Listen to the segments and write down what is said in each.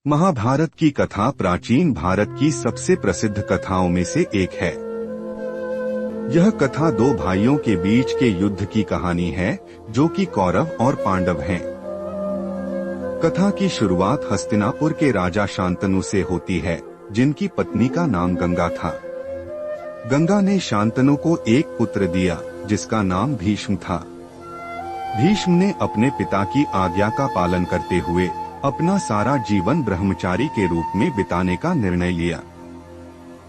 महाभारत की कथा प्राचीन भारत की सबसे प्रसिद्ध कथाओं में से एक है। यह कथा दो भाइयों के बीच के युद्ध की कहानी है, जो कि कौरव और पांडव हैं। कथा की शुरुआत हस्तिनापुर के राजा शांतनु से होती है, जिनकी पत्नी का नाम गंगा था। गंगा ने शांतनु को एक पुत्र दिया, जिसका नाम भीष्म था। भीष्म ने अपने पिता की आज्ञा का पालन करते हुए अपना सारा जीवन ब्रह्मचारी के रूप में बिताने का निर्णय लिया।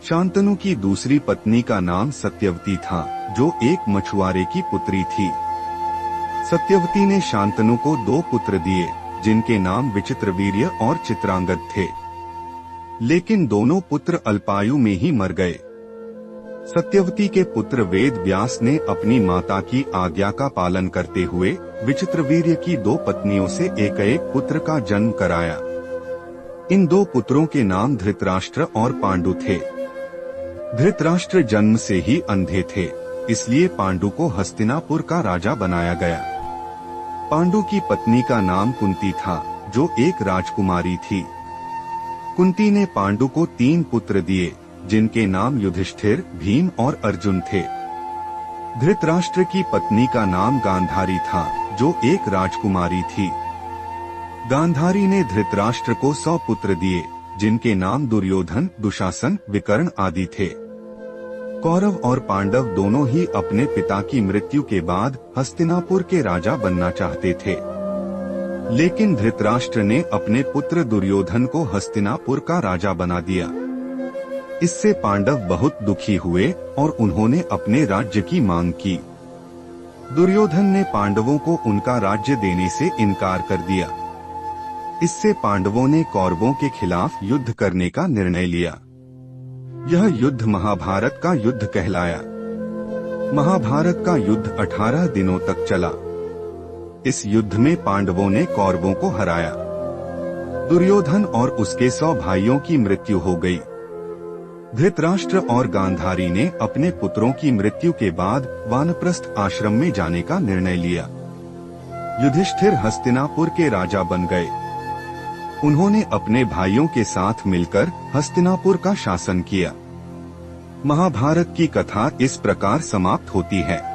शांतनु की दूसरी पत्नी का नाम सत्यवती था, जो एक मछुआरे की पुत्री थी। सत्यवती ने शांतनु को दो पुत्र दिए, जिनके नाम विचित्रवीर्य और चित्रांगद थे। लेकिन दोनों पुत्र अल्पायु में ही मर गए। सत्यवती के पुत्र वेद व्यास ने अपनी माता की आज्ञा का पालन करते हुए विचित्रवीर्य की दो पत्नियों से एक पुत्र का जन्म कराया। इन दो पुत्रों के नाम धृतराष्ट्र और पांडु थे। धृतराष्ट्र जन्म से ही अंधे थे, इसलिए पांडु को हस्तिनापुर का राजा बनाया गया। पांडु की पत्नी का नाम कुंती था, जो एक राजकुमारी थी। कुंती ने पांडु को 3 पुत्र दिए, जिनके नाम युधिष्ठिर, भीम और अर्जुन थे। धृतराष्ट्र की पत्नी का नाम गांधारी था, जो एक राजकुमारी थी। गांधारी ने धृतराष्ट्र को 100 पुत्र दिए, जिनके नाम दुर्योधन, दुशासन, विकर्ण आदि थे। कौरव और पांडव दोनों ही अपने पिता की मृत्यु के बाद हस्तिनापुर के राजा बनना चाहते थे। लेकिन धृतराष्ट्र ने अपने पुत्र दुर्योधन को हस्तिनापुर का राजा बना दिया। इससे पांडव बहुत दुखी हुए और उन्होंने अपने राज्य की मांग की। दुर्योधन ने पांडवों को उनका राज्य देने से इनकार कर दिया। इससे पांडवों ने कौरवों के खिलाफ युद्ध करने का निर्णय लिया। यह युद्ध महाभारत का युद्ध कहलाया। महाभारत का युद्ध 18 दिनों तक चला। इस युद्ध में पांडवों ने कौरवों को हराया। दुर्योधन और उसके 100 भाइयों की मृत्यु हो गई। धृतराष्ट्र और गांधारी ने अपने पुत्रों की मृत्यु के बाद वानप्रस्थ आश्रम में जाने का निर्णय लिया। युधिष्ठिर हस्तिनापुर के राजा बन गए। उन्होंने अपने भाइयों के साथ मिलकर हस्तिनापुर का शासन किया। महाभारत की कथा इस प्रकार समाप्त होती है।